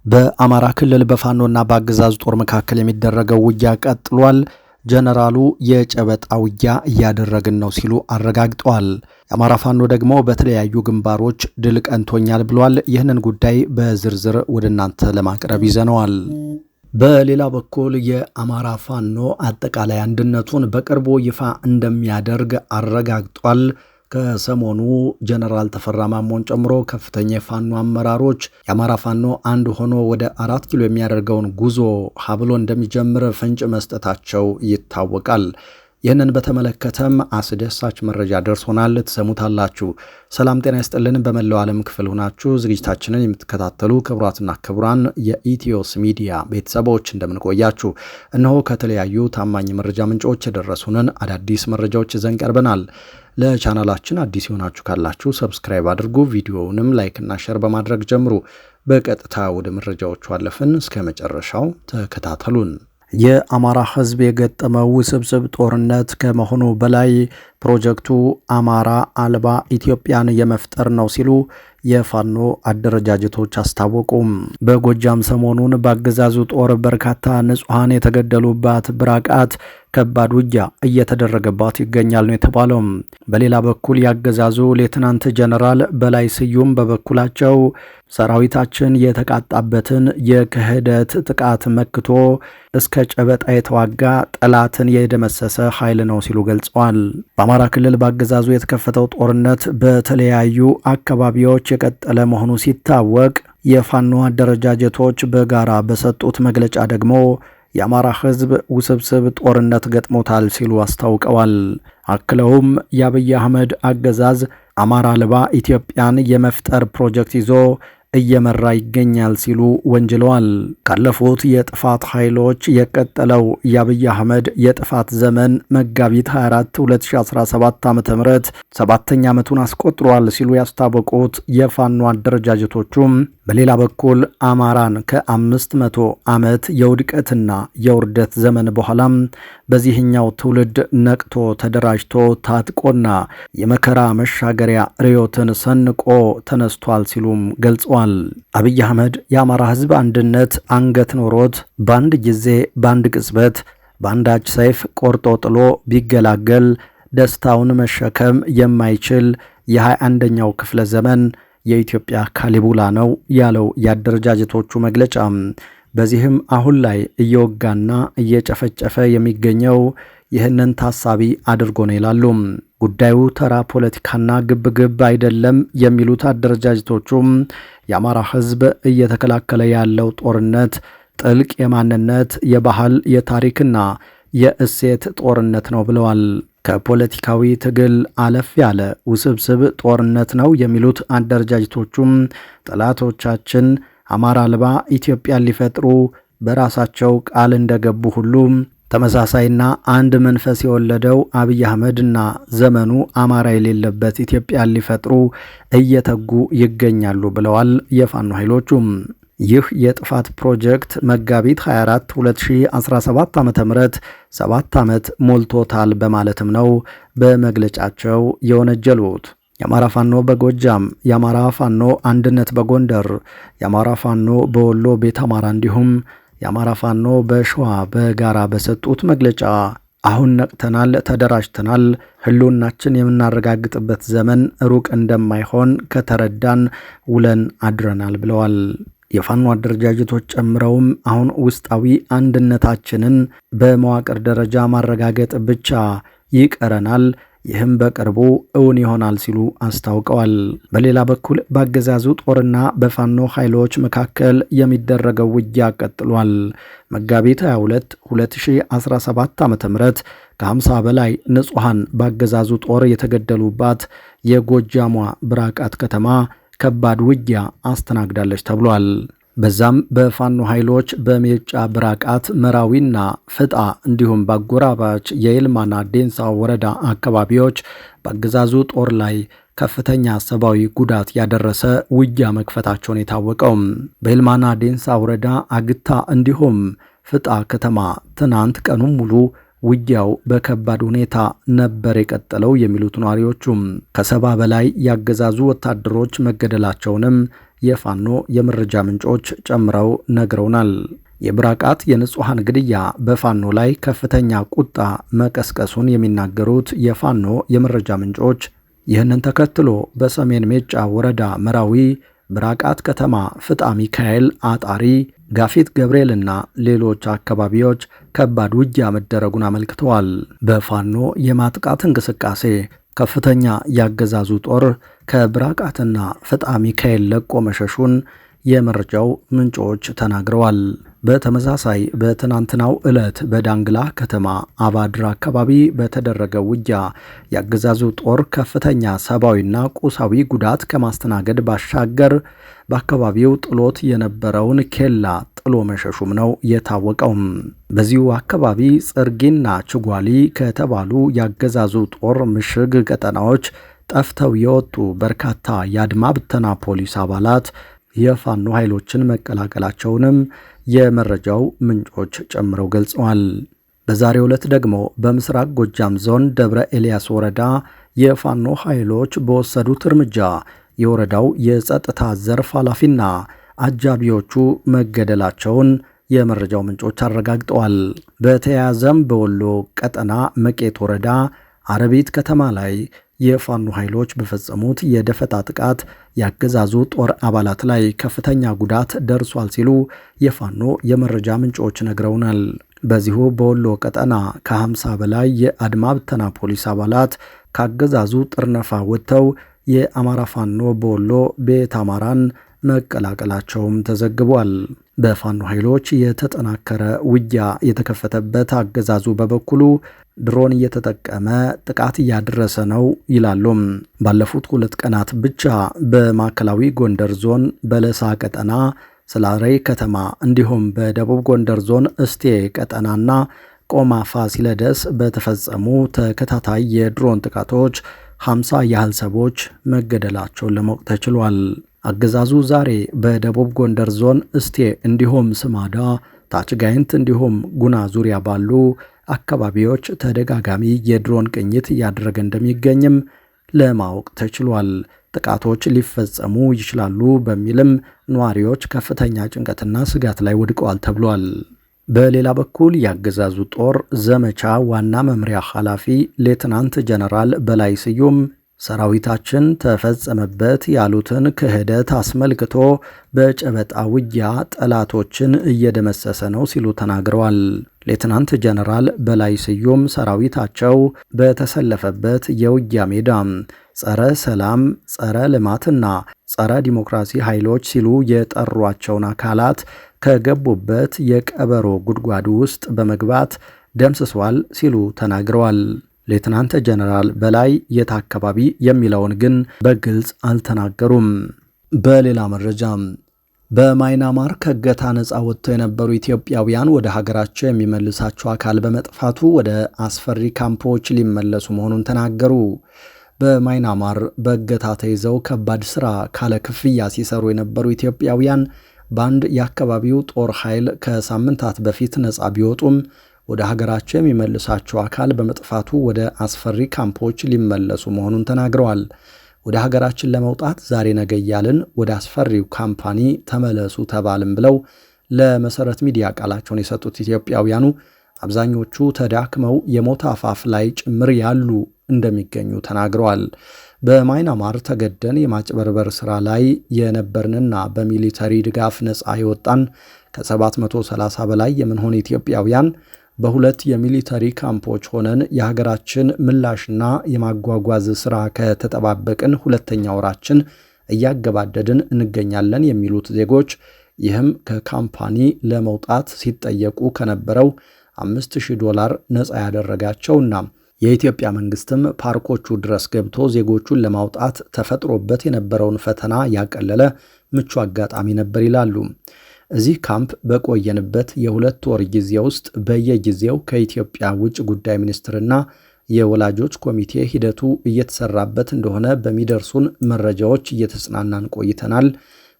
በአማራ ክልል በፋኖና በአገዛዙ ጦር መካከል የሚደረገው ውጊያ ቀጥሏል። ጀነራሉ የጨበጣ ውጊያ እያደረግን ነው ሲሉ አረጋግጠዋል። የአማራ ፋኖ ደግሞ በተለያዩ ግንባሮች ድል ቀንቶኛል ብሏል። ይህንን ጉዳይ በዝርዝር ወደ እናንተ ለማቅረብ ይዘነዋል። በሌላ በኩል የአማራ ፋኖ አጠቃላይ አንድነቱን በቅርቡ ይፋ እንደሚያደርግ አረጋግጧል። ከሰሞኑ ጀነራል ተፈራ ማሞን ጨምሮ ከፍተኛ የፋኖ አመራሮች የአማራ ፋኖ አንድ ሆኖ ወደ 4 ኪሎ የሚያደርገውን ጉዞ ሀብሎ እንደሚጀምር ፍንጭ መስጠታቸው ይታወቃል። ይህንን በተመለከተም አስደሳች መረጃ ደርሶናል፣ ትሰሙታላችሁ። ሰላም ጤና ይስጥልን። በመላው ዓለም ክፍል ሆናችሁ ዝግጅታችንን የምትከታተሉ ክቡራትና ክቡራን የኢትዮስ ሚዲያ ቤተሰቦች እንደምንቆያችሁ፣ እነሆ ከተለያዩ ታማኝ መረጃ ምንጮች የደረሱንን አዳዲስ መረጃዎች ይዘን ቀርበናል። ለቻናላችን አዲስ የሆናችሁ ካላችሁ ሰብስክራይብ አድርጉ፣ ቪዲዮውንም ላይክና ሼር በማድረግ ጀምሩ። በቀጥታ ወደ መረጃዎቹ አለፍን። እስከ መጨረሻው ተከታተሉን። የአማራ ሕዝብ የገጠመው ውስብስብ ጦርነት ከመሆኑ በላይ ፕሮጀክቱ አማራ አልባ ኢትዮጵያን የመፍጠር ነው ሲሉ የፋኖ አደረጃጀቶች አስታወቁም። በጎጃም ሰሞኑን በአገዛዙ ጦር በርካታ ንጹሐን የተገደሉባት ብራቃት ከባድ ውጊያ እየተደረገባት ይገኛል ነው የተባለው። በሌላ በኩል ያገዛዙ ሌትናንት ጀነራል በላይ ስዩም በበኩላቸው ሰራዊታችን የተቃጣበትን የክህደት ጥቃት መክቶ እስከ ጨበጣ የተዋጋ ጠላትን የደመሰሰ ኃይል ነው ሲሉ ገልጸዋል። በአማራ ክልል በአገዛዙ የተከፈተው ጦርነት በተለያዩ አካባቢዎች የቀጠለ መሆኑ ሲታወቅ የፋኖ አደረጃጀቶች በጋራ በሰጡት መግለጫ ደግሞ የአማራ ሕዝብ ውስብስብ ጦርነት ገጥሞታል ሲሉ አስታውቀዋል። አክለውም የአብይ አህመድ አገዛዝ አማራ አልባ ኢትዮጵያን የመፍጠር ፕሮጀክት ይዞ እየመራ ይገኛል ሲሉ ወንጅለዋል። ካለፉት የጥፋት ኃይሎች የቀጠለው የአብይ አህመድ የጥፋት ዘመን መጋቢት 24 2017 ዓ.ም 7ኛ ዓመቱን አስቆጥሯል ሲሉ ያስታወቁት የፋኖ አደረጃጀቶቹም በሌላ በኩል አማራን ከ500 ዓመት የውድቀትና የውርደት ዘመን በኋላም በዚህኛው ትውልድ ነቅቶ ተደራጅቶ ታጥቆና የመከራ መሻገሪያ ርዮትን ሰንቆ ተነስቷል ሲሉም ገልጸዋል። አብይ አህመድ የአማራ ሕዝብ አንድነት አንገት ኖሮት በአንድ ጊዜ በአንድ ቅጽበት በአንዳች ሰይፍ ቆርጦ ጥሎ ቢገላገል ደስታውን መሸከም የማይችል የ21ኛው ክፍለ ዘመን የኢትዮጵያ ካሊቡላ ነው ያለው የአደረጃጀቶቹ መግለጫ። በዚህም አሁን ላይ እየወጋና እየጨፈጨፈ የሚገኘው ይህንን ታሳቢ አድርጎ ነው ይላሉ። ጉዳዩ ተራ ፖለቲካና ግብግብ አይደለም የሚሉት አደረጃጀቶቹም የአማራ ሕዝብ እየተከላከለ ያለው ጦርነት ጥልቅ የማንነት፣ የባህል፣ የታሪክና የእሴት ጦርነት ነው ብለዋል። ከፖለቲካዊ ትግል አለፍ ያለ ውስብስብ ጦርነት ነው የሚሉት አደረጃጀቶቹም ጠላቶቻችን አማራ አልባ ኢትዮጵያን ሊፈጥሩ በራሳቸው ቃል እንደገቡ ሁሉ ተመሳሳይና አንድ መንፈስ የወለደው አብይ አህመድና ዘመኑ አማራ የሌለበት ኢትዮጵያን ሊፈጥሩ እየተጉ ይገኛሉ ብለዋል። የፋኖ ኃይሎቹም ይህ የጥፋት ፕሮጀክት መጋቢት 24 2017 ዓ.ም 7 ዓመት ሞልቶታል በማለትም ነው በመግለጫቸው የወነጀሉት። የአማራ ፋኖ በጎጃም፣ የአማራ ፋኖ አንድነት በጎንደር፣ የአማራ ፋኖ በወሎ ቤት አማራ እንዲሁም የአማራ ፋኖ በሸዋ በጋራ በሰጡት መግለጫ አሁን ነቅተናል፣ ተደራጅተናል፣ ህልውናችን የምናረጋግጥበት ዘመን ሩቅ እንደማይሆን ከተረዳን ውለን አድረናል ብለዋል። የፋኖ አደረጃጀቶች ጨምረውም አሁን ውስጣዊ አንድነታችንን በመዋቅር ደረጃ ማረጋገጥ ብቻ ይቀረናል፣ ይህም በቅርቡ እውን ይሆናል ሲሉ አስታውቀዋል። በሌላ በኩል በአገዛዙ ጦርና በፋኖ ኃይሎች መካከል የሚደረገው ውጊያ ቀጥሏል። መጋቢት 22 2017 ዓ.ም ከ50 በላይ ንጹሐን በአገዛዙ ጦር የተገደሉባት የጎጃሟ ብራቃት ከተማ ከባድ ውጊያ አስተናግዳለች ተብሏል። በዛም በፋኖ ኃይሎች በሜጫ ብራቃት፣ መራዊና ፍጣ እንዲሁም በአጎራባች የይልማና ዴንሳ ወረዳ አካባቢዎች በአገዛዙ ጦር ላይ ከፍተኛ ሰብአዊ ጉዳት ያደረሰ ውጊያ መክፈታቸውን የታወቀው በይልማና ዴንሳ ወረዳ አግታ እንዲሁም ፍጣ ከተማ ትናንት ቀኑን ሙሉ ውጊያው በከባድ ሁኔታ ነበር የቀጠለው የሚሉት ነዋሪዎቹም ከ70 በላይ ያገዛዙ ወታደሮች መገደላቸውንም የፋኖ የመረጃ ምንጮች ጨምረው ነግረውናል። የብራቃት የንጹሐን ግድያ በፋኖ ላይ ከፍተኛ ቁጣ መቀስቀሱን የሚናገሩት የፋኖ የመረጃ ምንጮች ይህንን ተከትሎ በሰሜን ሜጫ ወረዳ መራዊ ብራቃት ከተማ፣ ፍጣ ሚካኤል፣ አጣሪ፣ ጋፊት ገብርኤልና ሌሎች አካባቢዎች ከባድ ውጊያ መደረጉን አመልክተዋል። በፋኖ የማጥቃት እንቅስቃሴ ከፍተኛ ያገዛዙ ጦር ከብራቃትና ፍጣ ሚካኤል ለቆ መሸሹን የመረጃው ምንጮች ተናግረዋል። በተመሳሳይ በትናንትናው ዕለት በዳንግላ ከተማ አባድር አካባቢ በተደረገ ውጊያ ያገዛዙ ጦር ከፍተኛ ሰብአዊና ቁሳዊ ጉዳት ከማስተናገድ ባሻገር በአካባቢው ጥሎት የነበረውን ኬላ ጥሎ መሸሹም ነው የታወቀው። በዚሁ አካባቢ ጽርጊና ችጓሊ ከተባሉ ያገዛዙ ጦር ምሽግ ቀጠናዎች ጠፍተው የወጡ በርካታ የአድማ ብተና ፖሊስ አባላት የፋኖ ኃይሎችን መቀላቀላቸውንም የመረጃው ምንጮች ጨምረው ገልጸዋል። በዛሬው ዕለት ደግሞ በምስራቅ ጎጃም ዞን ደብረ ኤልያስ ወረዳ የፋኖ ኃይሎች በወሰዱት እርምጃ የወረዳው የጸጥታ ዘርፍ ኃላፊና አጃቢዎቹ መገደላቸውን የመረጃው ምንጮች አረጋግጠዋል። በተያያዘም በወሎ ቀጠና መቄት ወረዳ አረቢት ከተማ ላይ የፋኖ ኃይሎች በፈጸሙት የደፈጣ ጥቃት ያገዛዙ ጦር አባላት ላይ ከፍተኛ ጉዳት ደርሷል ሲሉ የፋኖ የመረጃ ምንጮች ነግረውናል። በዚሁ በወሎ ቀጠና ከ50 በላይ የአድማ ብተና ፖሊስ አባላት ካገዛዙ ጥርነፋ ወጥተው የአማራ ፋኖ በወሎ ቤት አማራን መቀላቀላቸውም ተዘግቧል። በፋኖ ኃይሎች የተጠናከረ ውጊያ የተከፈተበት አገዛዙ በበኩሉ ድሮን እየተጠቀመ ጥቃት እያደረሰ ነው ይላሉ። ባለፉት 2 ቀናት ብቻ በማዕከላዊ ጎንደር ዞን በለሳ ቀጠና ስላሬ ከተማ እንዲሁም በደቡብ ጎንደር ዞን እስቴ ቀጠናና ቆማ ፋሲለደስ በተፈጸሙ ተከታታይ የድሮን ጥቃቶች 50 ያህል ሰዎች መገደላቸውን ለማወቅ ተችሏል። አገዛዙ ዛሬ በደቡብ ጎንደር ዞን እስቴ እንዲሁም ስማዳ፣ ታች ጋይንት እንዲሁም ጉና ዙሪያ ባሉ አካባቢዎች ተደጋጋሚ የድሮን ቅኝት እያደረገ እንደሚገኝም ለማወቅ ተችሏል። ጥቃቶች ሊፈጸሙ ይችላሉ በሚልም ነዋሪዎች ከፍተኛ ጭንቀትና ስጋት ላይ ወድቀዋል ተብሏል። በሌላ በኩል ያገዛዙ ጦር ዘመቻ ዋና መምሪያ ኃላፊ ሌትናንት ጀነራል በላይ ስዩም ሰራዊታችን ተፈጸመበት ያሉትን ክህደት አስመልክቶ በጨበጣ ውጊያ ጠላቶችን እየደመሰሰ ነው ሲሉ ተናግረዋል። ሌትናንት ጀነራል በላይ ስዩም ሰራዊታቸው በተሰለፈበት የውጊያ ሜዳ ጸረ ሰላም፣ ጸረ ልማትና ጸረ ዲሞክራሲ ኃይሎች ሲሉ የጠሯቸውን አካላት ከገቡበት የቀበሮ ጉድጓድ ውስጥ በመግባት ደምስሷል ሲሉ ተናግረዋል። ሌትናንት ጀነራል በላይ የት አካባቢ የሚለውን ግን በግልጽ አልተናገሩም። በሌላ መረጃ በማይናማር ከእገታ ነፃ ወጥተው የነበሩ ኢትዮጵያውያን ወደ ሀገራቸው የሚመልሳቸው አካል በመጥፋቱ ወደ አስፈሪ ካምፖች ሊመለሱ መሆኑን ተናገሩ። በማይናማር በእገታ ተይዘው ከባድ ስራ ካለ ክፍያ ሲሰሩ የነበሩ ኢትዮጵያውያን በአንድ የአካባቢው ጦር ኃይል ከሳምንታት በፊት ነፃ ቢወጡም ወደ ሀገራቸው የሚመልሳቸው አካል በመጥፋቱ ወደ አስፈሪ ካምፖች ሊመለሱ መሆኑን ተናግረዋል። ወደ ሀገራችን ለመውጣት ዛሬ ነገ እያልን ወደ አስፈሪው ካምፓኒ ተመለሱ ተባልም ብለው ለመሰረት ሚዲያ ቃላቸውን የሰጡት ኢትዮጵያውያኑ አብዛኞቹ ተዳክመው የሞት አፋፍ ላይ ጭምር ያሉ እንደሚገኙ ተናግረዋል። በማይናማር ተገደን የማጭበርበር ሥራ ላይ የነበርንና በሚሊተሪ ድጋፍ ነፃ የወጣን ከ730 በላይ የምንሆን ኢትዮጵያውያን በሁለት የሚሊተሪ ካምፖች ሆነን የሀገራችን ምላሽና የማጓጓዝ ሥራ ከተጠባበቅን 2ኛ ወራችን እያገባደድን እንገኛለን የሚሉት ዜጎች ይህም ከካምፓኒ ለመውጣት ሲጠየቁ ከነበረው $5000 ነፃ ያደረጋቸውና የኢትዮጵያ መንግስትም ፓርኮቹ ድረስ ገብቶ ዜጎቹን ለማውጣት ተፈጥሮበት የነበረውን ፈተና ያቀለለ ምቹ አጋጣሚ ነበር ይላሉ። እዚህ ካምፕ በቆየንበት የ2 ወር ጊዜ ውስጥ በየጊዜው ከኢትዮጵያ ውጭ ጉዳይ ሚኒስትርና የወላጆች ኮሚቴ ሂደቱ እየተሰራበት እንደሆነ በሚደርሱን መረጃዎች እየተጽናናን ቆይተናል።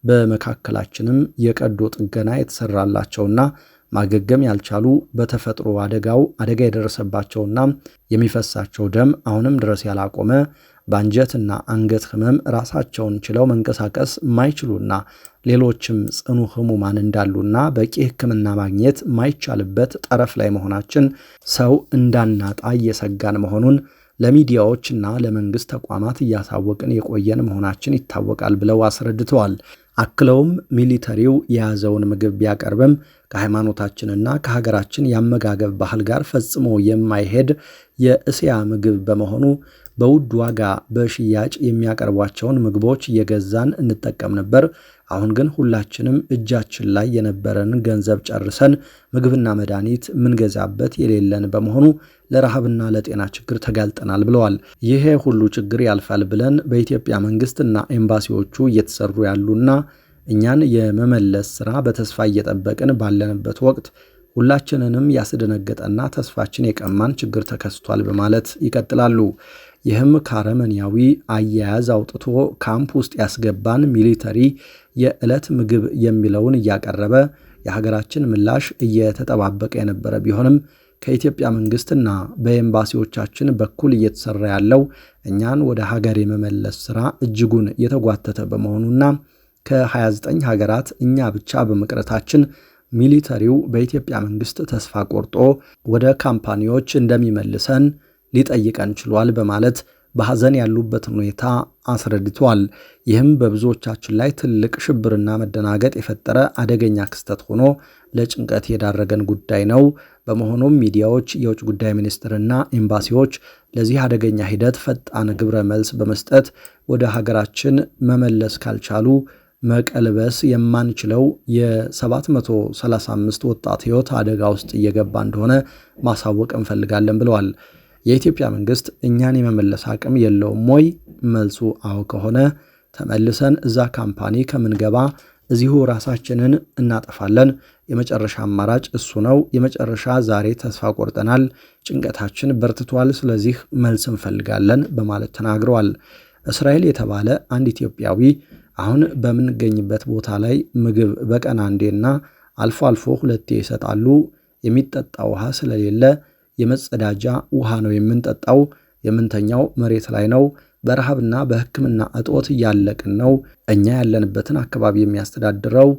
በመካከላችንም የቀዶ ጥገና የተሰራላቸውና ማገገም ያልቻሉ በተፈጥሮ አደጋ የደረሰባቸውና የሚፈሳቸው ደም አሁንም ድረስ ያላቆመ በአንጀትና አንገት ህመም ራሳቸውን ችለው መንቀሳቀስ ማይችሉና ሌሎችም ጽኑ ህሙማን እንዳሉና በቂ ሕክምና ማግኘት ማይቻልበት ጠረፍ ላይ መሆናችን ሰው እንዳናጣ እየሰጋን መሆኑን ለሚዲያዎችና ለመንግስት ተቋማት እያሳወቅን የቆየን መሆናችን ይታወቃል ብለው አስረድተዋል። አክለውም ሚሊተሪው የያዘውን ምግብ ቢያቀርብም ከሃይማኖታችንና ከሀገራችን የአመጋገብ ባህል ጋር ፈጽሞ የማይሄድ የእስያ ምግብ በመሆኑ በውድ ዋጋ በሽያጭ የሚያቀርቧቸውን ምግቦች እየገዛን እንጠቀም ነበር። አሁን ግን ሁላችንም እጃችን ላይ የነበረን ገንዘብ ጨርሰን ምግብና መድኃኒት ምንገዛበት የሌለን በመሆኑ ለረሃብና ለጤና ችግር ተጋልጠናል ብለዋል። ይሄ ሁሉ ችግር ያልፋል ብለን በኢትዮጵያ መንግስትና ኤምባሲዎቹ እየተሰሩ ያሉና እኛን የመመለስ ስራ በተስፋ እየጠበቅን ባለንበት ወቅት ሁላችንንም ያስደነገጠና ተስፋችን የቀማን ችግር ተከስቷል በማለት ይቀጥላሉ። ይህም ከአረመኔያዊ አያያዝ አውጥቶ ካምፕ ውስጥ ያስገባን ሚሊተሪ የዕለት ምግብ የሚለውን እያቀረበ የሀገራችን ምላሽ እየተጠባበቀ የነበረ ቢሆንም ከኢትዮጵያ መንግስትና በኤምባሲዎቻችን በኩል እየተሰራ ያለው እኛን ወደ ሀገር የመመለስ ስራ እጅጉን የተጓተተ በመሆኑና ከ29 ሀገራት እኛ ብቻ በመቅረታችን ሚሊተሪው በኢትዮጵያ መንግስት ተስፋ ቆርጦ ወደ ካምፓኒዎች እንደሚመልሰን ሊጠይቀን ችሏል በማለት በሐዘን ያሉበትን ሁኔታ አስረድቷል። ይህም በብዙዎቻችን ላይ ትልቅ ሽብርና መደናገጥ የፈጠረ አደገኛ ክስተት ሆኖ ለጭንቀት የዳረገን ጉዳይ ነው። በመሆኑም ሚዲያዎች፣ የውጭ ጉዳይ ሚኒስትርና ኤምባሲዎች ለዚህ አደገኛ ሂደት ፈጣን ግብረ መልስ በመስጠት ወደ ሀገራችን መመለስ ካልቻሉ መቀልበስ የማንችለው የ735 ወጣት ሕይወት አደጋ ውስጥ እየገባ እንደሆነ ማሳወቅ እንፈልጋለን ብለዋል። የኢትዮጵያ መንግስት እኛን የመመለስ አቅም የለውም ወይ? መልሱ አዎ ከሆነ ተመልሰን እዛ ካምፓኒ ከምንገባ እዚሁ ራሳችንን እናጠፋለን። የመጨረሻ አማራጭ እሱ ነው። የመጨረሻ ዛሬ ተስፋ ቆርጠናል፣ ጭንቀታችን በርትቷል፣ ስለዚህ መልስ እንፈልጋለን በማለት ተናግረዋል። እስራኤል የተባለ አንድ ኢትዮጵያዊ አሁን በምንገኝበት ቦታ ላይ ምግብ በቀን አንዴና አልፎ አልፎ ሁለቴ ይሰጣሉ። የሚጠጣ ውሃ ስለሌለ የመጸዳጃ ውሃ ነው የምንጠጣው። የምንተኛው መሬት ላይ ነው። በረሃብና በሕክምና እጦት እያለቅን ነው። እኛ ያለንበትን አካባቢ የሚያስተዳድረው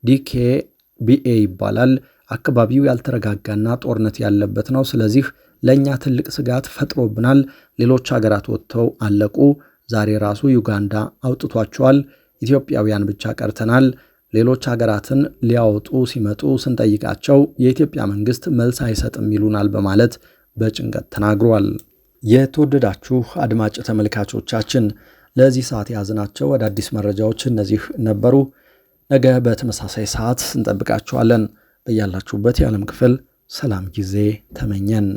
ዲኬቢኤ ይባላል። አካባቢው ያልተረጋጋና ጦርነት ያለበት ነው። ስለዚህ ለእኛ ትልቅ ስጋት ፈጥሮብናል። ሌሎች ሀገራት ወጥተው አለቁ። ዛሬ ራሱ ዩጋንዳ አውጥቷቸዋል። ኢትዮጵያውያን ብቻ ቀርተናል። ሌሎች ሀገራትን ሊያወጡ ሲመጡ ስንጠይቃቸው የኢትዮጵያ መንግስት መልስ አይሰጥም ይሉናል በማለት በጭንቀት ተናግሯል። የተወደዳችሁ አድማጭ ተመልካቾቻችን ለዚህ ሰዓት የያዝናቸው አዳዲስ መረጃዎች እነዚህ ነበሩ። ነገ በተመሳሳይ ሰዓት እንጠብቃችኋለን። በያላችሁበት የዓለም ክፍል ሰላም ጊዜ ተመኘን።